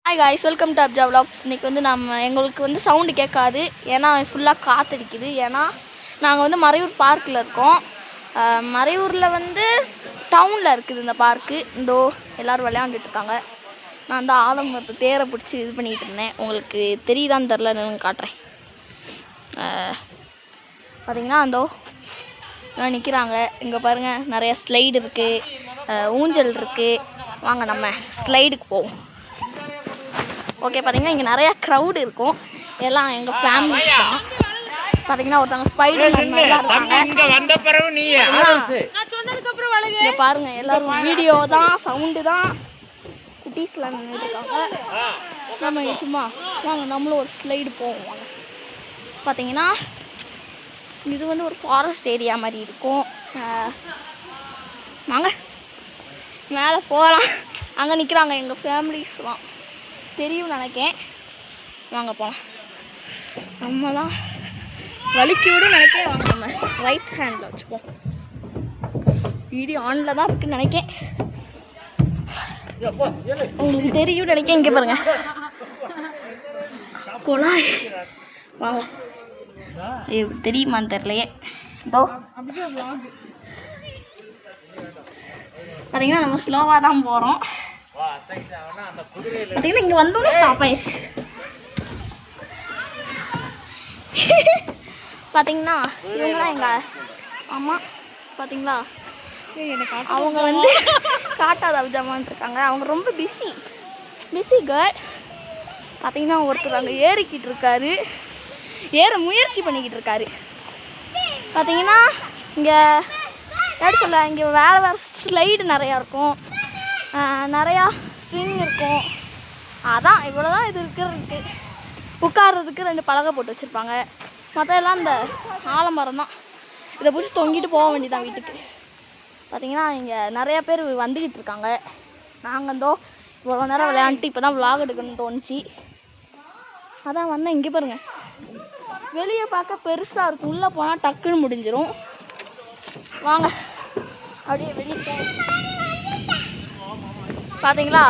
Hi guys, welcome to அப்ஜா vlogs. இன்றைக்கி வந்து எங்களுக்கு வந்து சவுண்டு கேட்காது, ஏன்னா ஃபுல்லாக காற்றடிக்குது. ஏன்னா நாங்கள் வந்து மறையூர் பார்க்கில் இருக்கோம். மறையூரில் வந்து டவுனில் இருக்குது இந்த பார்க்கு. இந்தோ எல்லோரும் விளையாண்டுட்ருக்காங்க. நான் வந்து ஆலமரத்தை தேரை பிடிச்சி இது பண்ணிகிட்டு இருந்தேன். உங்களுக்கு தெரியுதான்னு தெரில, நான் காட்டுறேன். பார்த்தீங்கன்னா அந்தோ நிற்கிறாங்க. இங்கே பாருங்கள், நிறையா ஸ்லைடு இருக்குது, ஊஞ்சல் இருக்குது. வாங்க நம்ம ஸ்லைடுக்கு போவோம். ஓகே, பார்த்தீங்கன்னா இங்கே நிறையா க்ரௌடு இருக்கும். எல்லாம் எங்கள் ஃபேமிலிஸ் தான். பார்த்தீங்கன்னா ஒருத்தவங்க ஸ்பைடர் மேன் இருக்காங்க. இங்கே பாருங்கள், எல்லோரும் வீடியோ தான், சவுண்டு தான். குட்டீஸ்லாம் நின்றுட்டுருக்காங்க. நம்ம சும்மா வாங்க நம்மளும் ஒரு ஸ்லைடு போவோம். வாங்க. பார்த்தீங்கன்னா இது வந்து ஒரு ஃபாரஸ்ட் ஏரியா மாதிரி இருக்கும். வாங்க மேலே போகலாம். அங்கே நிற்கிறாங்க எங்கள் ஃபேமிலிஸ்லாம், தெரியும் நினைக்கேன். வாங்க போகலாம். நம்ம தான் வலிக்கி விட நினைக்கேன். வாங்க நம்ம ரைட் ஹேண்டில் வச்சுப்போம். வீடியோ ஆனில் தான் இருக்குன்னு நினைக்கேன். உங்களுக்கு தெரியும் நினைக்கேன். இங்கே பாருங்க குழாய். வாங்க, தெரியுமான்னு தெரியலையே. இதோ பார்த்தீங்கன்னா நம்ம ஸ்லோவாக தான் போகிறோம். பார்த்தீங்கன்னா இங்கே வந்தோடனே ஸ்டாப் ஆயிடுச்சு. பார்த்தீங்கன்னா இவங்களாம் எங்கள் அம்மா. பார்த்தீங்களா, அவங்க வந்து காட்டாத அபிஜாமான் இருக்காங்க. அவங்க ரொம்ப பிஸி கேர்ள். பார்த்தீங்கன்னா ஒருத்தர் அங்கே ஏறிக்கிட்டு இருக்காரு, ஏற முயற்சி பண்ணிக்கிட்டு இருக்காரு. பார்த்தீங்கன்னா இங்கே எப்படி சொல்ல, இங்கே வேறு ஸ்லைடு நிறையா இருக்கும், நிறையா ஸ்விங் இருக்கும். அதான் இவ்வளோ தான் இது இருக்கிறதுக்கு. உட்கார்றதுக்கு 2 பலகை போட்டு வச்சுருப்பாங்க. மற்ற எல்லாம் இந்த ஆலமரம் தான். இதை பிடிச்சி தொங்கிட்டு போக வேண்டியதான் வீட்டுக்கு. பார்த்தீங்கன்னா இங்கே நிறையா பேர் வந்துக்கிட்டு இருக்காங்க. நாங்கள் இந்தோ இவ்வளோ நேரம் விளையாண்டுட்டு இப்போ தான் விலாக் எடுக்கணும்னு தோணுச்சு, அதான் வந்தேன். இங்கே பாருங்கள், வெளியே பார்க்க பெருசாக இருக்கும், உள்ளே போனால் டக்குன்னு முடிஞ்சிடும். வாங்க அப்படியே வெளியே போ. பார்த்தீங்களா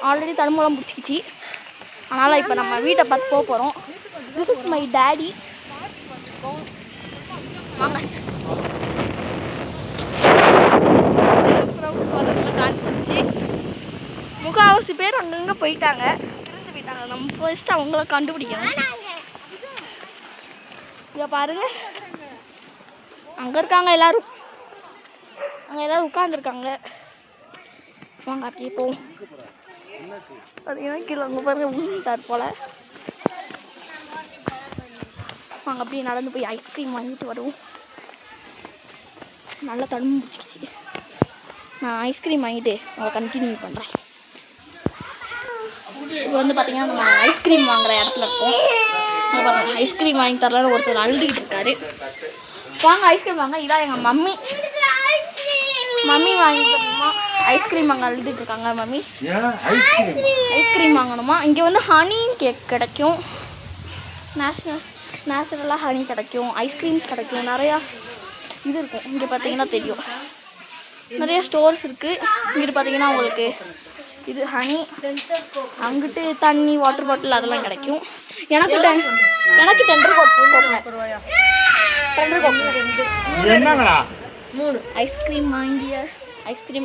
ஆல்ரெடி தடுமூலம் பிடிச்சிக்கிச்சு. அதனால் இப்போ நம்ம வீட்டை பார்த்து போக போகிறோம். This is my daddy. வாங்க. காஞ்சிச்சு. முக்கால்வாசி பேர் அங்கங்கே போயிட்டாங்க, பிரிஞ்சு போயிட்டாங்க. நம்ம ஃபர்ஸ்ட்டு அவங்கள கண்டுபிடிக்கணும். இங்கே பாருங்க, அங்கே இருக்காங்க எல்லோரும். அங்கே எல்லோரும் உட்காந்துருக்காங்க. வாங்க அப்படியே போவோம். பார்த்தீங்கன்னா கீழே அங்கே பாருங்க விழுந்துட்டார் போல். வாங்க அப்படியே நடந்து போய் ஐஸ்கிரீம் வாங்கிட்டு வருவோம். நல்லா தடும்பு பிடிச்சிக்கிச்சு. நான் ஐஸ்கிரீம் வாங்கிட்டு அவங்க கண்டினியூ பண்ணுறேன். இப்போ வந்து பார்த்தீங்கன்னா நம்ம ஐஸ்கிரீம் வாங்குகிற இடத்துல இருக்கோம். அங்கே பாருங்கள், ஐஸ்கிரீம் வாங்கி தரலான்னு ஒருத்தர் அழுதுகிட்டு இருக்காரு. வாங்க ஐஸ்கிரீம் வாங்க. இதான் எங்கள் மம்மி வாங்கி தரணுமா ஐஸ்கிரீம் வாங்க அழுதுட்டு இருக்காங்க. மம்மி ஐஸ்கிரீம் வாங்கணுமா. இங்கே வந்து ஹனி கேக் கிடைக்கும், நேச்சுரலாக ஹனி கிடைக்கும், ஐஸ்கிரீம்ஸ் கிடைக்கும், நிறையா இது இருக்கும். இங்கே பார்த்தீங்கன்னா தெரியும், நிறைய ஸ்டோர்ஸ் இருக்குது. இங்கிட்டு பார்த்தீங்கன்னா உங்களுக்கு இது ஹனி, அங்கிட்டு தண்ணி, வாட்டர் பாட்டில் அதெல்லாம் கிடைக்கும். எனக்கு டெண்டர் ஐஸ்கிரீம்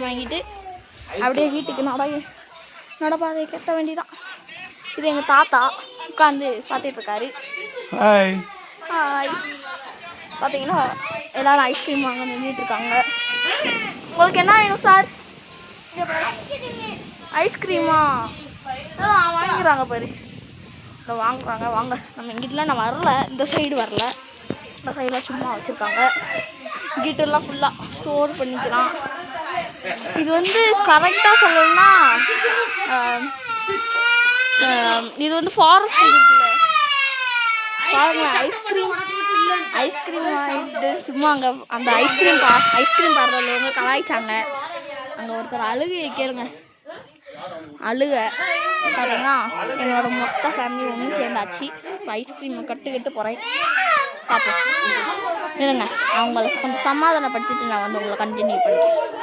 வாங்கிட்டு அப்படியே வீட்டுக்கு நடப்பாதை கட்ட வேண்டியதான். இது எங்கள் தாத்தா உட்காந்து பார்த்துட்டு இருக்காரு. ஹாய். பார்த்தீங்கன்னா எல்லோரும் ஐஸ்கிரீம் வாங்க நின்றுட்டு இருக்காங்க. உங்களுக்கு என்ன வேணும் சார்? ஐஸ்கிரீமா? வாங்கிக்கிறாங்க பாரு, இதை வாங்குறாங்க. வாங்க, நம்ம இங்கிட்டலாம் நான் வரல, இந்த சைடு வரல, இந்த சைடெலாம் சும்மா வச்சுருக்காங்க. இங்கிட்டெல்லாம் ஃபுல்லாக ஸ்டோர் பண்ணிக்கலாம். இது வந்து கரெக்டாக சொல்லணும்னா இது வந்து ஃபாரஸ்ட் இருக்குல்ல. பாருங்க, ஐஸ்கிரீம் வாங்கிட்டு சும்மா அங்கே அந்த ஐஸ்கிரீம் பார்லர் உள்ளவங்க கலாய்ச்சாங்க. அங்கே ஒருத்தர் அழுகையை கேளுங்க, அழுக. பார்த்தீங்கன்னா என்னோட மொத்த ஃபேமிலி ஒன்று சேர்ந்தாச்சு. இப்போ ஐஸ்கிரீம் கட்டு போகிறேன். பார்ப்போம். இல்லைங்க, அவங்கள கொஞ்சம் சமாதானப்படுத்திட்டு நான் வந்து உங்களை கண்டினியூ பண்ணிக்கிறேன்.